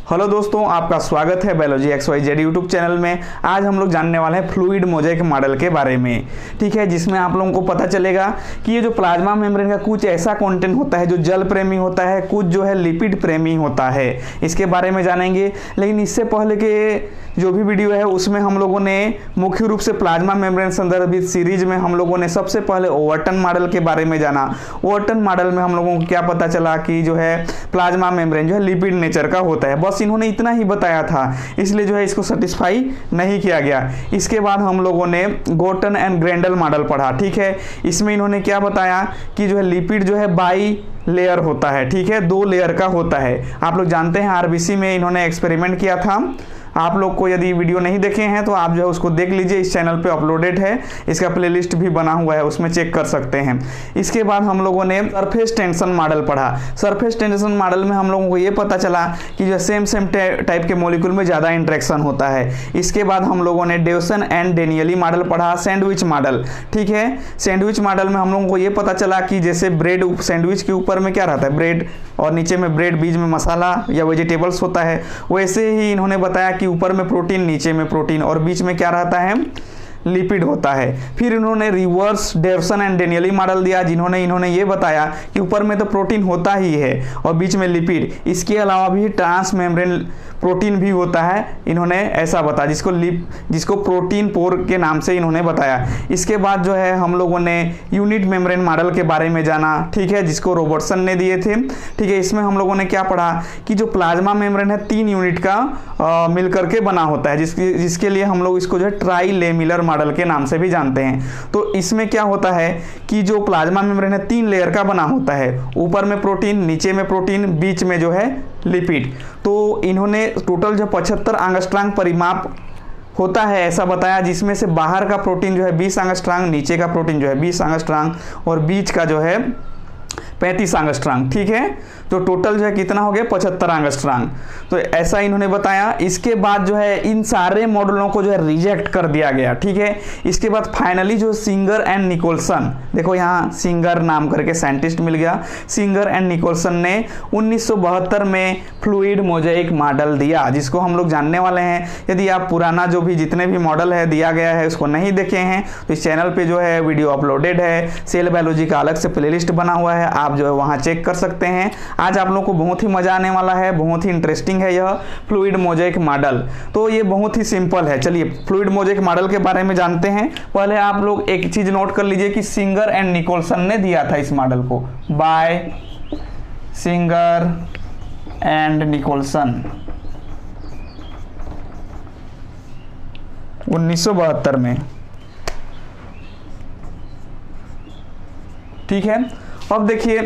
Hello दोस्तों, आपका स्वागत है बायोलॉजी XYZ यूट्यूब चैनल में। आज हम लोग जानने वाले हैं फ्लूइड मोज़ेक मॉडल के बारे में, ठीक है, जिसमें आप लोगों को पता चलेगा कि ये जो प्लाज्मा मेम्ब्रेन का कुछ ऐसा कंटेंट होता है जो जल प्रेमी होता है, कुछ जो है लिपिड प्रेमी होता है, इसके बारे में जानेंगे। लेकिन इससे पहले के जो भी वीडियो है उसमें हम लोगों ने मुख्य रूप से प्लाज्मा मेम्ब्रेन संदर्भित सीरीज में हम लोगों ने सबसे पहले ओवरटन मॉडल के बारे में जाना। ओवरटन मॉडल में हम लोगों को क्या पता चला कि जो है प्लाज्मा मेम्ब्रेन जो है लिपिड नेचर का होता है, बस इन्होंने इतना ही बताया था, इसलिए जो है इसको सेटिस्फाई नहीं किया गया। इसके बाद हम लोगों ने गोर्टन एंड ग्रेंडल मॉडल पढ़ा, ठीक है। इसमें इन्होंने क्या बताया कि जो है लिपिड जो है बाई लेयर होता है, ठीक है, 2 लेयर का होता है। आप लोग जानते हैं RBC में इन्होंने एक्सपेरिमेंट किया था। आप लोग को यदि वीडियो नहीं देखे हैं तो आप जो है उसको देख लीजिए, इस चैनल पे अपलोडेड है, इसका प्लेलिस्ट भी बना हुआ है, उसमें चेक कर सकते हैं। इसके बाद हम लोगों ने सरफेस टेंशन मॉडल पढ़ा। सरफेस टेंशन मॉडल में हम लोगों को ये पता चला कि जो सेम टाइप के मॉलिक्यूल में ज़्यादा इंटरेक्शन होता है। इसके बाद हम लोगों ने डेवसन एंड डेनियली मॉडल पढ़ा, सैंडविच मॉडल, ठीक है। सैंडविच मॉडल में हम लोगों को ये पता चला कि जैसे ब्रेड, सैंडविच के ऊपर में क्या रहता है, ब्रेड, और नीचे में ब्रेड, बीच में मसाला या वेजिटेबल्स होता है, वैसे ही इन्होंने बताया कि ऊपर में प्रोटीन, नीचे में प्रोटीन और बीच में क्या रहता है, लिपिड होता है। फिर इन्होंने रिवर्स डेवसन एंड डेनियली मॉडल दिया, इन्होंने ये बताया कि ऊपर में तो प्रोटीन होता ही है और बीच में लिपिड, इसके अलावा भी ट्रांस मेम्ब्रेन प्रोटीन भी होता है, इन्होंने ऐसा बताया, जिसको प्रोटीन पोर के नाम से इन्होंने बताया। इसके बाद जो है हम लोगों ने यूनिट मेम्ब्रेन मॉडल के बारे में जाना, ठीक है, जिसको रॉबर्टसन ने दिए थे, ठीक है। इसमें हम लोगों ने क्या पढ़ा कि जो प्लाज्मा मेम्ब्रेन है 3 यूनिट का मिलकर के बना होता है, जिसके लिए हम लोग इसको जो है ट्राइलेमिलर मॉडल के नाम से भी जानते हैं। तो इसमें क्या होता है कि जो प्लाज्मा मेम्ब्रेन है 3 लेयर का बना होता है, ऊपर में प्रोटीन, नीचे में प्रोटीन, बीच में जो है लिपिड। तो इन्होंने टोटल जो 75 एंगस्ट्रॉम परिमाप होता है ऐसा बताया, जिसमें से बाहर का प्रोटीन जो है 20 एंगस्ट्रॉम, नीचे का प्रोटीन जो है 20 एंगस्ट्रॉम और बीच का जो है 35 एंगस्ट्रॉम, ठीक है। तो टोटल जो है कितना हो गया, 75 एंगस्ट्रॉम। तो ऐसा इन्होंने बताया। इसके बाद जो है इन सारे मॉडलों को जो है रिजेक्ट कर दिया गया, ठीक है। इसके बाद फाइनली जो सिंगर एंड निकोलसन, देखो यहाँ सिंगर नाम करके साइंटिस्ट मिल गया, सिंगर एंड निकोलसन ने 1972 में फ्लूइड मोज़ेक मॉडल दिया, जिसको हम लोग जानने वाले हैं। यदि आप पुराना जो भी जितने भी मॉडल है दिया गया है उसको नहीं देखे हैं तो इस चैनल पे जो है वीडियो अपलोडेड है, सेल बायोलॉजी का अलग से प्लेलिस्ट बना हुआ है, आप जो है वहाँ चेक कर सकते हैं। आज आप लोगों को बहुत ही मजा आने वाला है, बहुत ही इंटरेस्टिंग है यह फ्लूइड मोज़ेक मॉडल। तो ये बहुत ही सिंपल है। चलिए फ्लूइड मोज़ेक मॉडल के बारे में जानते हैं। पहले आप लोग एक चीज नोट कर लीजिए कि सिंगर एंड निकोलसन ने दिया था इस मॉडल को, बाय सिंगर एंड निकोलसन 1972 में, ठीक है। अब देखिए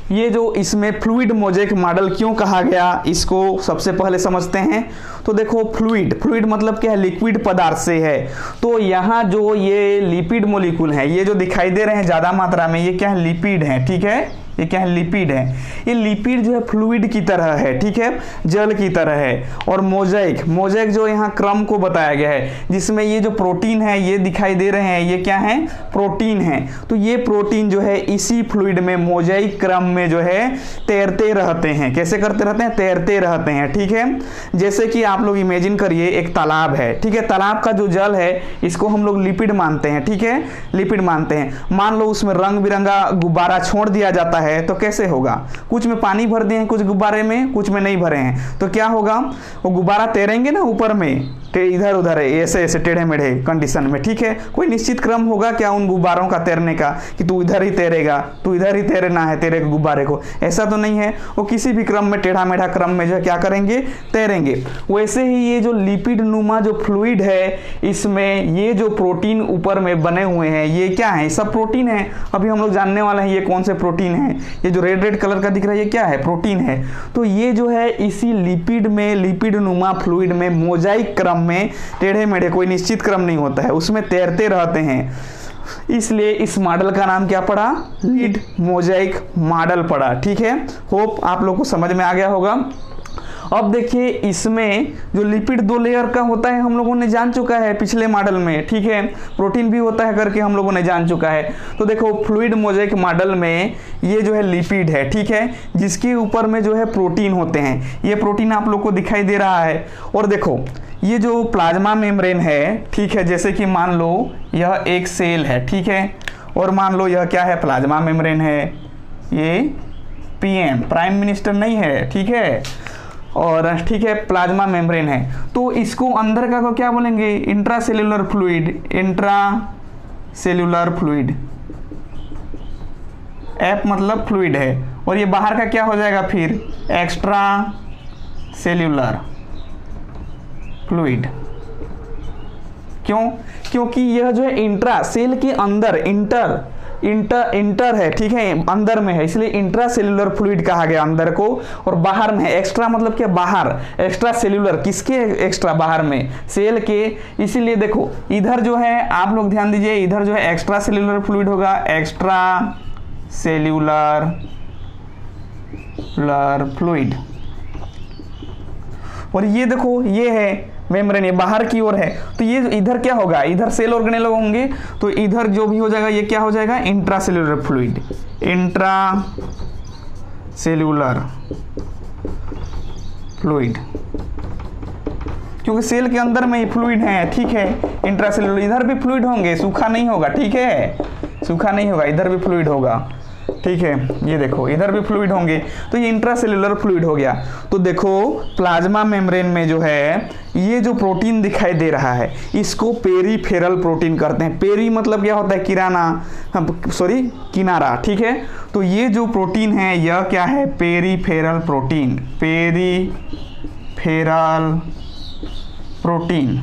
ये जो इसमें फ्लूइड मोज़ेक मॉडल क्यों कहा गया, इसको सबसे पहले समझते हैं। तो देखो फ्लूइड मतलब क्या है, लिक्विड पदार्थ से है। तो यहाँ जो ये लिपिड मॉलिक्यूल है, ये जो दिखाई दे रहे हैं ज़्यादा मात्रा में, ये क्या है, लिपिड है, ठीक है। ये क्या है, लिपिड है। ये लिपिड जो है फ्लूइड की तरह है, ठीक है, जल की तरह है। और मोज़ेक जो यहाँ क्रम को बताया गया है, जिसमें ये जो प्रोटीन है ये दिखाई दे रहे हैं, ये क्या है, प्रोटीन है। तो ये प्रोटीन जो है इसी फ्लूइड में मोज़ेक क्रम में जो है तैरते रहते हैं। कैसे करते रहते हैं, तैरते रहते हैं, ठीक है। जैसे कि आप लोग इमेजिन करिए एक तालाब है, ठीक है, तालाब का जो जल है इसको हम लोग लिपिड मानते हैं, ठीक है, लिपिड मानते हैं। मान लो उसमें रंग बिरंगा गुब्बारा छोड़ दिया जाता है तो कैसे होगा, कुछ में पानी भर दिए हैं, कुछ गुब्बारे में, कुछ में नहीं भरे हैं, तो क्या होगा, वो गुब्बारा तैरेंगे ना ऊपर में, इधर उधर है, ऐसे टेढ़े मेढ़े कंडीशन में, ठीक है। कोई निश्चित क्रम होगा क्या उन गुब्बारों का तैरने का कि तू इधर ही तैरेगा, तू इधर ही तैरना है तेरे गुब्बारे को, ऐसा तो नहीं है। वो किसी भी क्रम में, टेढ़ा मेढ़ा क्रम में जो है क्या करेंगे, तैरेंगे। वैसे ही ये जो लिपिड नुमा जो फ्लूइड है, इसमें ये जो प्रोटीन ऊपर में बने हुए हैं ये क्या है, सब प्रोटीन है। अभी हम लोग जानने वाले हैं ये कौन से प्रोटीन है। ये जो रेड कलर का दिख रहा है ये क्या है, प्रोटीन है। तो ये जो है इसी लिपिड में, लिपिड नुमा फ्लूइड में मोज़ेक क्रम में, टेढ़े मेढ़े कोई निश्चित क्रम नहीं होता है, उसमें तैरते रहते हैं। इसलिए इस मॉडल का नाम क्या पड़ा, फ्लूइड मोज़ेक मॉडल पड़ा, ठीक है। होप आप लोग को समझ में आ गया होगा। अब देखिए इसमें जो लिपिड 2 लेयर का होता है हम लोगों ने जान चुका है पिछले मॉडल में, ठीक है, प्रोटीन भी होता है करके हम लोगों ने जान चुका है। तो देखो फ्लूइड मोज़ेक मॉडल में ये जो है लिपिड है, ठीक है, जिसके ऊपर में जो है प्रोटीन होते हैं। ये प्रोटीन आप लोग को दिखाई दे रहा है। और देखो ये जो प्लाज्मा मेम्ब्रेन है, ठीक है, जैसे कि मान लो यह एक सेल है, ठीक है, और मान लो यह क्या है, प्लाज्मा मेम्ब्रेन है, ये पीएम प्राइम मिनिस्टर नहीं है, ठीक है, और ठीक है प्लाज्मा मेम्ब्रेन है। तो इसको अंदर का को क्या बोलेंगे, intracellular fluid, intracellular fluid, F मतलब फ्लूइड है, और ये बाहर का क्या हो जाएगा फिर, एक्स्ट्रा सेल्यूलर फ्लूइड। क्यों? क्योंकि यह जो है इंट्रा सेल के अंदर, इंटर है, ठीक है, अंदर में है, इसलिए इंट्रा सेल्यूलर फ्लूइड कहा गया अंदर को, और बाहर में है। एक्स्ट्रा मतलब क्या, बाहर, एक्स्ट्रा सेल्यूलर, किसके एक्स्ट्रा, बाहर में, सेल के। इसीलिए देखो इधर जो है, आप लोग ध्यान दीजिए, इधर जो है एक्स्ट्रा सेल्यूलर फ्लूइड होगा, एक्स्ट्रा सेल्यूलर फ्लूइड, और ये देखो ये है मेम्ब्रेन, ये बाहर की ओर है। तो ये इधर क्या होगा, इधर सेल ऑर्गेनेल होंगे, तो इधर जो भी हो जाएगा ये क्या हो जाएगा, इंट्रासेल्यूलर फ्लूइड, इंट्रासेल्यूलर फ्लूइड, क्योंकि सेल के अंदर में ही फ्लूइड है, ठीक है, इंट्रासेल्यूलर। इधर भी फ्लूइड होंगे, सूखा नहीं होगा, ठीक है, सूखा नहीं होगा, इधर भी फ्लूइड होगा, ठीक है, ये देखो इधर भी फ्लूइड होंगे, तो ये इंट्रासेल्यूलर फ्लूइड हो गया। तो देखो प्लाज्मा मेम्ब्रेन में जो है ये जो प्रोटीन दिखाई दे रहा है इसको पेरीफेरल प्रोटीन करते हैं। पेरी मतलब क्या होता है, किनारा, ठीक है। तो ये जो प्रोटीन है यह क्या है, पेरीफेरल प्रोटीन, पेरीफेरल प्रोटीन,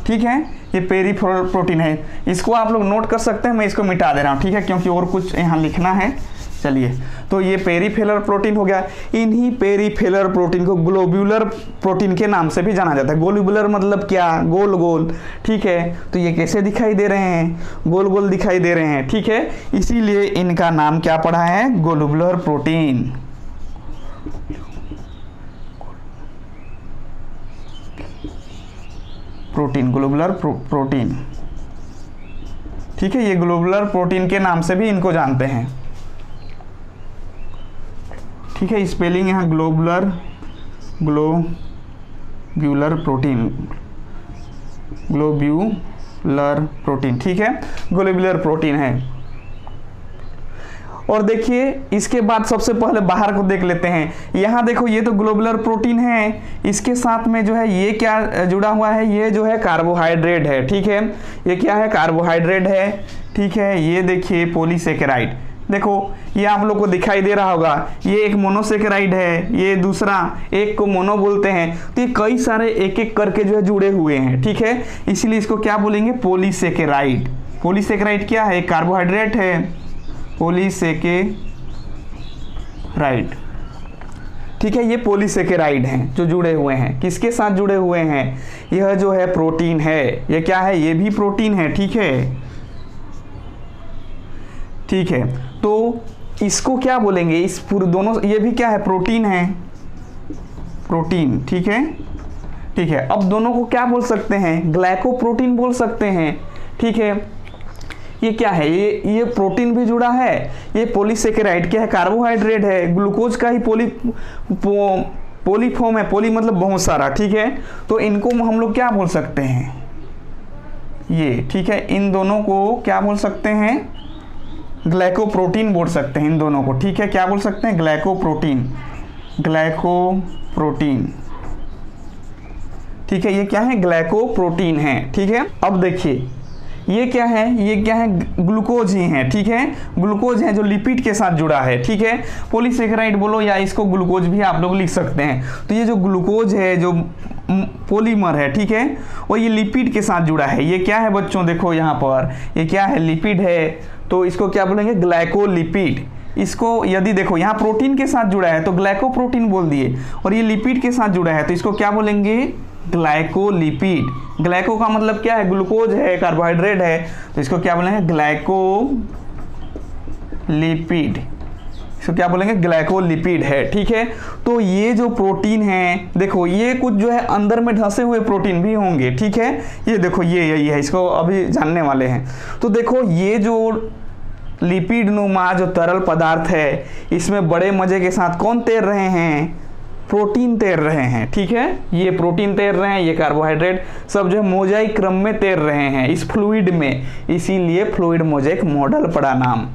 ठीक है, ये पेरीफेरल प्रोटीन है। इसको आप लोग नोट कर सकते हैं, मैं इसको मिटा दे रहा हूँ, ठीक है, क्योंकि और कुछ यहाँ लिखना है। चलिए, तो ये पेरीफेरल प्रोटीन हो गया। इन्हीं पेरीफेरल प्रोटीन को ग्लोब्यूलर प्रोटीन के नाम से भी जाना जाता है। ग्लोब्यूलर मतलब क्या, गोल गोल, ठीक है। तो ये कैसे दिखाई दे रहे हैं, गोल गोल दिखाई दे रहे हैं, ठीक है, इसीलिए इनका नाम क्या पड़ा है, ग्लोब्यूलर प्रोटीन। ग्लोबुलर प्रोटीन, ठीक है, ये ग्लोबुलर प्रोटीन के नाम से भी इनको जानते हैं, ठीक है। स्पेलिंग यहाँ ग्लोबुलर प्रोटीन, ठीक है, ग्लोबुलर प्रोटीन है। और देखिए इसके बाद सबसे पहले बाहर को देख लेते हैं। यहाँ देखो ये तो ग्लोबुलर प्रोटीन है, इसके साथ में जो है ये क्या जुड़ा हुआ है, ये जो है कार्बोहाइड्रेट है, ठीक है, ये क्या है, कार्बोहाइड्रेट है, ठीक है। ये देखिए पॉलीसेकेराइड, देखो ये आप लोग को दिखाई दे रहा होगा, ये एक मोनोसेकेराइड है, ये दूसरा, एक को मोनो बोलते हैं। तो ये कई सारे एक एक करके जो है जुड़े हुए हैं, ठीक है, इसीलिए इसको क्या बोलेंगे, पॉलीसेकेराइड। पॉलीसेकेराइड क्या है, कार्बोहाइड्रेट है, पॉलीसेकेराइड, ठीक है, ये पॉलीसेकेराइड हैं जो जुड़े हुए हैं। किसके साथ जुड़े हुए हैं, यह जो है प्रोटीन है, ये क्या है, ये भी प्रोटीन है, ठीक है, ठीक है। तो इसको क्या बोलेंगे, इस पूरे दोनों, ये भी क्या है, प्रोटीन है, प्रोटीन, ठीक है, ठीक है। अब दोनों को क्या बोल सकते हैं, ग्लाइकोप्रोटीन बोल सकते हैं, ठीक है। ये क्या है, ये प्रोटीन भी जुड़ा है, ये पॉलीसेकेराइड क्या है, कार्बोहाइड्रेट है, ग्लूकोज का ही पॉलीफॉर्म है, पॉली मतलब बहुत सारा, ठीक है। तो इनको हम लोग क्या बोल सकते हैं, ये, ठीक है, इन दोनों को क्या बोल सकते हैं, ग्लाइकोप्रोटीन बोल सकते हैं इन दोनों को, ठीक है, क्या बोल सकते हैं, ग्लाइकोप्रोटीन, ग्लाइकोप्रोटीन, ठीक है, ये क्या है, ग्लाइकोप्रोटीन है, ठीक है। अब देखिए ये क्या है, ये क्या है, ग्लूकोज ही है, ठीक है, ग्लूकोज है जो लिपिड के साथ जुड़ा है, ठीक है। पॉलीसेकेराइड बोलो या इसको ग्लूकोज भी आप लोग लिख सकते हैं। तो ये जो ग्लूकोज है जो पॉलीमर है, ठीक है, और ये लिपिड के साथ जुड़ा है। ये क्या है बच्चों, देखो यहाँ पर ये क्या है, लिपिड है, तो इसको क्या बोलेंगे, ग्लाइकोलिपिड। इसको यदि देखो यहाँ प्रोटीन के साथ जुड़ा है तो ग्लाइकोप्रोटीन बोल दिए, और ये लिपिड के साथ जुड़ा है तो इसको क्या बोलेंगे, ग्लाइकोलिपिड। ग्लाइको का मतलब क्या है, ग्लूकोज है, कार्बोहाइड्रेट है, तो इसको क्या बोलेंगे, ग्लाइकोलिपिड। इसको क्या बोलेंगे, ग्लाइकोलिपिड है। ठीक है, तो ये जो प्रोटीन है देखो, ये कुछ जो है अंदर में धंसे हुए प्रोटीन भी होंगे। ठीक है, ये देखो ये यही है, इसको अभी जानने वाले हैं। तो देखो ये जो लिपिड नुमा जो तरल पदार्थ है, इसमें बड़े मजे के साथ कौन तैर रहे हैं, प्रोटीन तैर रहे हैं। ठीक है, ये प्रोटीन तैर रहे हैं, ये कार्बोहाइड्रेट सब जो है मोजाइक क्रम में तैर रहे हैं इस फ्लूइड में, इसीलिए फ्लूइड मोजाइक मॉडल पड़ा नाम।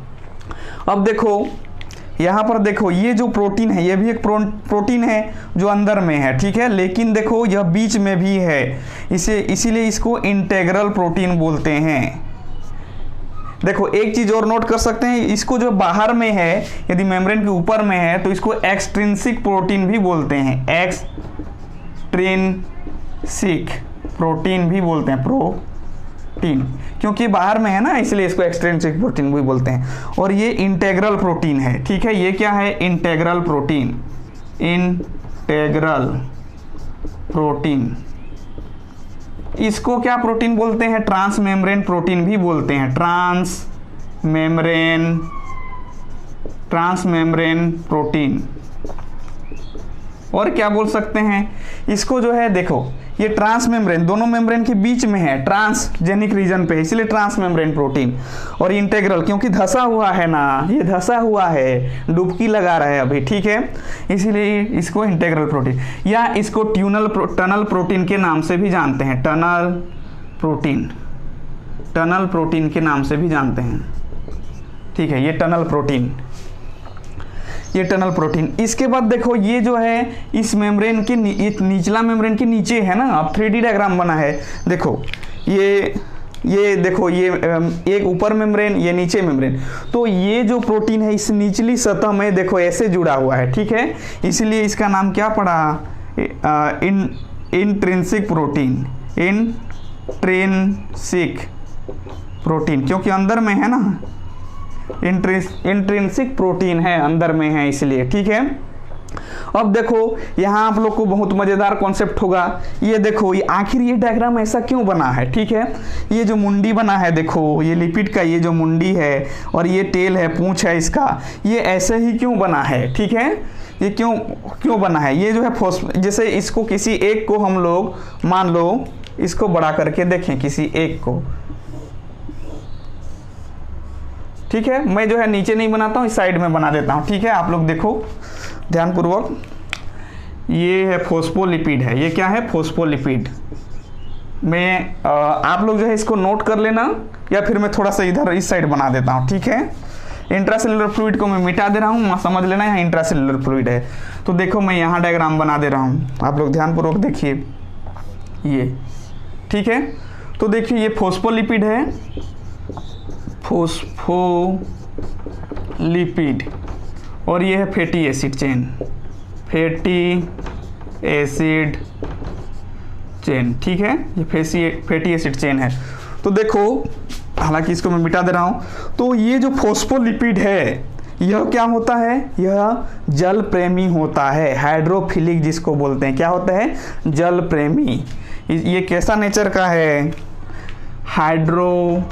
अब देखो यहाँ पर देखो, ये जो प्रोटीन है ये भी एक प्रोटीन है जो अंदर में है। ठीक है, लेकिन देखो यह बीच में भी है, इसीलिए इसको इंटेग्रल प्रोटीन बोलते हैं। देखो एक चीज और नोट कर सकते हैं, इसको जो बाहर में है, यदि मेम्ब्रेन के ऊपर में है तो इसको एक्सट्रिंसिक प्रोटीन भी बोलते हैं, एक्सट्रिंसिक प्रोटीन भी बोलते हैं, प्रोटीन, क्योंकि बाहर में है ना, इसलिए इसको एक्सट्रिंसिक प्रोटीन भी बोलते हैं। और ये इंटेग्रल प्रोटीन है। ठीक है, ये क्या है, इंटेग्रल प्रोटीन, इंटेग्रल प्रोटीन। इसको क्या प्रोटीन बोलते हैं, ट्रांस मेम्ब्रेन प्रोटीन भी बोलते हैं, ट्रांस मेम्ब्रेन प्रोटीन। और क्या बोल सकते हैं इसको, जो है देखो ये ट्रांस मेम्ब्रेन, दोनों मेम्ब्रेन के बीच में है, ट्रांसजेनिक रीजन पे, इसलिए ट्रांस मेम्ब्रेन प्रोटीन। और इंटेग्रल क्योंकि धंसा हुआ है ना, ये धंसा हुआ है, डुबकी लगा रहा है अभी। ठीक है, इसीलिए इसको इंटेग्रल प्रोटीन, या इसको टनल प्रोटीन के नाम से भी जानते हैं, टनल प्रोटीन के नाम से भी जानते हैं। ठीक है, ये टनल प्रोटीन। इसके बाद देखो ये जो है इस मेम्ब्रेन के निचला मेम्ब्रेन के नीचे है ना, अब 3D डायग्राम बना है। देखो ये देखो, ये एक ऊपर मेम्ब्रेन, ये नीचे मेम्ब्रेन। तो ये जो प्रोटीन है इस निचली सतह में देखो ऐसे जुड़ा हुआ है। ठीक है, इसलिए इसका नाम क्या पड़ा, इंट्रिंसिक प्रोटीन, क्योंकि अंदर में है ना, इंट्रिंसिक प्रोटीन है, अंदर में है इसलिए। ठीक है, अब देखो यहाँ आप लोग को बहुत मजेदार कॉन्सेप्ट होगा। ये देखो ये आखिर ये डायग्राम ऐसा क्यों बना है। ठीक है, ये जो मुंडी बना है, देखो ये लिपिड का ये जो मुंडी है और ये टेल है, पूंछ है इसका, ये ऐसे ही क्यों बना है। ठीक है, ये क्यों बना है, ये जो है जैसे इसको किसी एक को हम लोग मान लो इसको बड़ा करके देखें, किसी एक को। ठीक है, मैं जो है नीचे नहीं बनाता हूँ, इस साइड में बना देता हूँ। ठीक है, आप लोग देखो ध्यानपूर्वक, ये है फोस्फोलिपिड है, ये क्या है, फोस्फोलिपिड। मैं आप लोग जो है इसको नोट कर लेना, या फिर मैं थोड़ा सा इधर इस साइड बना देता हूँ। ठीक है, इंट्रासेलुलर फ्लूइड को मैं मिटा दे रहा हूँ, समझ लेना यहाँ इंट्रासेलुलर फ्लूइड है। तो देखो मैं यहाँ डायग्राम बना दे रहा हूँ, आप लोग ध्यानपूर्वक देखिए ये। ठीक है, तो देखिए ये फोस्फोलिपिड है, फोस्फोलिपिड, और ये है फैटी एसिड चेन। ठीक है, ये फैटी एसिड चेन है। तो देखो, हालांकि इसको मैं मिटा दे रहा हूं, तो ये जो फोस्फोलिपिड है यह क्या होता है, यह जल प्रेमी होता है, हाइड्रोफिलिक जिसको बोलते हैं। क्या होता है, जल प्रेमी। ये कैसा नेचर का है, हाइड्रोफिलिक।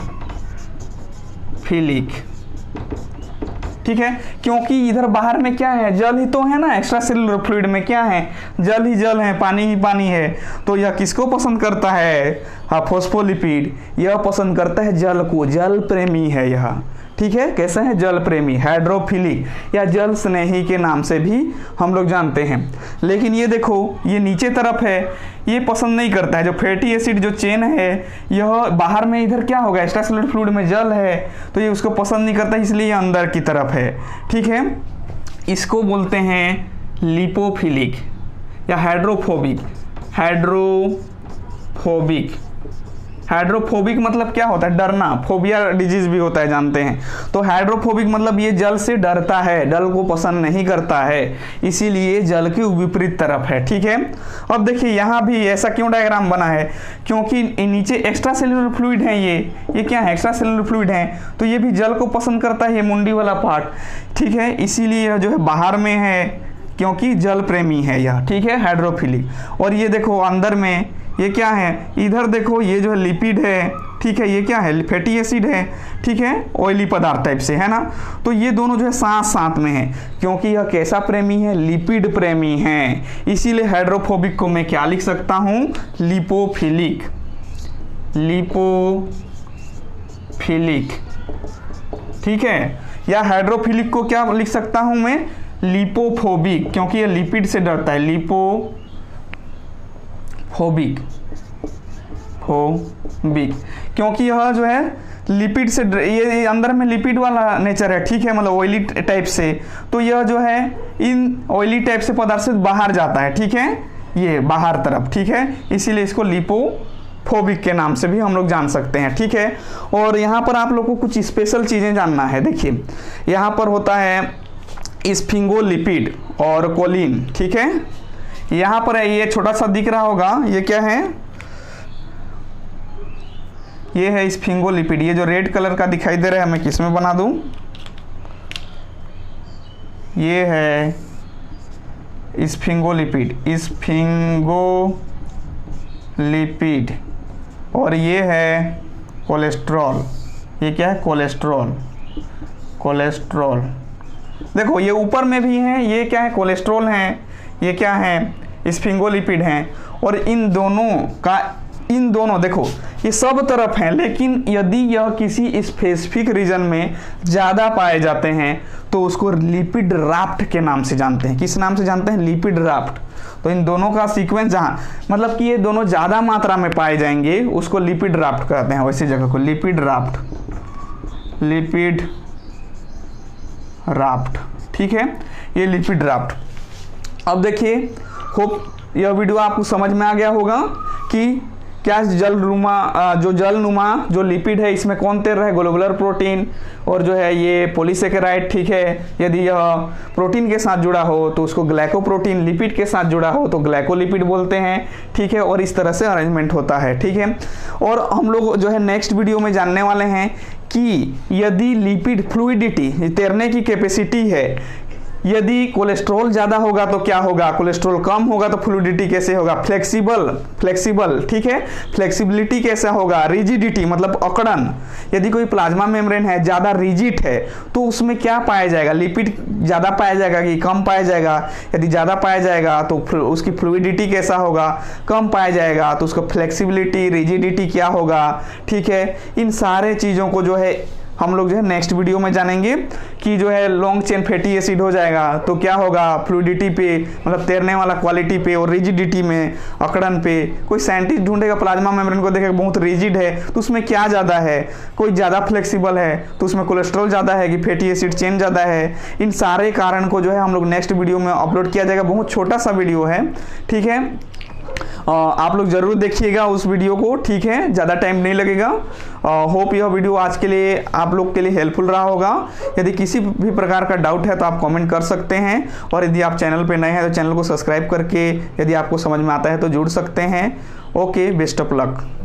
ठीक है, क्योंकि इधर बाहर में क्या है, जल ही तो है ना, एक्स्ट्रा सेलुलर फ्लूइड में क्या है, जल ही जल है, पानी ही पानी है। तो यह किसको पसंद करता है, हाँ फोस्फोलिपिड, यह पसंद करता है जल को, जल प्रेमी है यह। ठीक है, कैसे है, जल प्रेमी, हाइड्रोफिलिक या जल स्नेही के नाम से भी हम लोग जानते हैं। लेकिन ये देखो ये नीचे तरफ है, ये पसंद नहीं करता है, जो फैटी एसिड जो चेन है यह बाहर में, इधर क्या होगा, एक्स्ट्रासेलुलर फ्लूइड में जल है, तो ये उसको पसंद नहीं करता, इसलिए ये अंदर की तरफ है। ठीक है, इसको बोलते हैं लिपोफिलिक या हाइड्रोफोबिक। हाइड्रोफोबिक मतलब क्या होता है, डरना, फोबिया डिजीज भी होता है, जानते हैं। तो हाइड्रोफोबिक मतलब ये जल से डरता है, जल को पसंद नहीं करता है, इसीलिए जल के विपरीत तरफ है। ठीक है, अब देखिए यहाँ भी ऐसा क्यों डायग्राम बना है, क्योंकि नीचे एक्स्ट्रा सेलुलर फ्लूइड है, ये क्या है, एक्स्ट्रा सेलुलर फ्लूइड है, तो ये भी जल को पसंद करता है, ये मुंडी वाला पार्ट। ठीक है, इसीलिए जो है बाहर में है, क्योंकि जल प्रेमी है यह। ठीक है, हाइड्रोफिलिक। और ये देखो अंदर में ये क्या है, इधर देखो ये जो है लिपिड है, ठीक है, ये क्या है, फैटी एसिड है, ठीक है, ऑयली पदार्थ टाइप से, है ना। तो ये दोनों जो है साथ साथ में है, क्योंकि यह कैसा प्रेमी है, लिपिड प्रेमी है, इसीलिए हाइड्रोफोबिक को मैं क्या लिख सकता हूँ, लिपोफिलिक, लिपोफिलिक, ठीक है। या हाइड्रोफिलिक को क्या लिख सकता हूं मैं, लिपोफोबिक, क्योंकि ये लिपिड से डरता है, लिपोफोबिक, फोबिक, क्योंकि यह जो है लिपिड से ये अंदर में लिपिड वाला नेचर है, ठीक है, मतलब ऑयली टाइप से, तो यह जो है इन ऑयली टाइप से पदार्थ से बाहर जाता है, ठीक है, ये बाहर तरफ, ठीक है, इसीलिए इसको लिपोफोबिक के नाम से भी हम लोग जान सकते हैं, ठीक है। और यहाँ पर आप लोग को कुछ स्पेशल चीज़ें जानना है। देखिए यहाँ पर होता है स्फिंगोलिपिड और कोलिन, ठीक है, यहाँ पर है, ये छोटा सा दिख रहा होगा, ये क्या है, ये है स्फिंगोलिपिड, ये जो रेड कलर का दिखाई दे रहा है, मैं किस में बना दूं, ये है स्फिंगोलिपिड, स्फिंगोलिपिड, और ये है कोलेस्ट्रॉल, ये क्या है, कोलेस्ट्रॉल, कोलेस्ट्रॉल, देखो ये ऊपर में भी है, ये क्या है, कोलेस्ट्रॉल है, ये क्या है, स्फिंगोलिपिड हैं, और इन दोनों देखो ये सब तरफ हैं, लेकिन यदि यह किसी स्पेसिफिक रीजन में ज़्यादा पाए जाते हैं तो उसको लिपिड राफ्ट के नाम से जानते हैं। किस नाम से जानते हैं, लिपिड राफ्ट। तो इन दोनों का सीक्वेंस जहाँ मतलब कि ये दोनों ज़्यादा मात्रा में पाए जाएंगे उसको लिपिड राफ्ट कहते हैं, वैसी जगह को लिपिड राफ्ट, लिपिड राफ्ट, ठीक है, ये लिपिड राफ्ट। अब देखिए, होप यह वीडियो आपको समझ में आ गया होगा कि क्या जलनुमा जो लिपिड है इसमें कौन तैर रहा है, ग्लोबुलर प्रोटीन, और जो है ये पॉलीसेकेराइड, ठीक है, यदि यह प्रोटीन के साथ जुड़ा हो तो उसको ग्लाइकोप्रोटीन, लिपिड के साथ जुड़ा हो तो ग्लाइकोलिपिड बोलते हैं, ठीक है, और इस तरह से अरेंजमेंट होता है, ठीक है। और हम लोग जो है नेक्स्ट वीडियो में जानने वाले हैं कि यदि लिपिड फ्लूइडिटी, तैरने की कैपेसिटी है, यदि कोलेस्ट्रॉल ज़्यादा होगा तो क्या होगा, कोलेस्ट्रॉल कम होगा तो फ्लूइडिटी कैसे होगा, फ्लेक्सिबल, ठीक है, फ्लेक्सिबिलिटी कैसा होगा, रिजिडिटी मतलब अकड़न, यदि कोई प्लाज्मा मेम्ब्रेन है ज़्यादा रिजिड है तो उसमें क्या पाया जाएगा, लिपिड ज़्यादा पाया जाएगा कि कम पाया जाएगा, यदि ज़्यादा पाया जाएगा तो उसकी फ्लूइडिटी कैसा होगा, कम पाया जाएगा तो उसका फ्लेक्सिबिलिटी, रिजिडिटी क्या होगा, ठीक है। इन सारे चीज़ों को जो है हम लोग जो है नेक्स्ट वीडियो में जानेंगे कि जो है लॉन्ग चेन फैटी एसिड हो जाएगा तो क्या होगा, फ्लूइडिटी पे मतलब तैरने वाला क्वालिटी पे, और रिजिडिटी में, अकड़न पे। कोई साइंटिस्ट ढूंढेगा प्लाज्मा मेम्ब्रेन को, देखेगा बहुत रिजिड है तो उसमें क्या ज़्यादा है, कोई ज़्यादा फ्लेक्सिबल है तो उसमें कोलेस्ट्रॉल ज़्यादा है कि फैटी एसिड चेन ज़्यादा है। इन सारे कारण को जो है हम लोग नेक्स्ट वीडियो में अपलोड किया जाएगा, बहुत छोटा सा वीडियो है, ठीक है, आप लोग जरूर देखिएगा उस वीडियो को, ठीक है, ज़्यादा टाइम नहीं लगेगा। होप यह वीडियो आज के लिए आप लोग के लिए हेल्पफुल रहा होगा। यदि किसी भी प्रकार का डाउट है तो आप कमेंट कर सकते हैं, और यदि आप चैनल पे नए हैं तो चैनल को सब्सक्राइब करके यदि आपको समझ में आता है तो जुड़ सकते हैं। Okay, best of luck.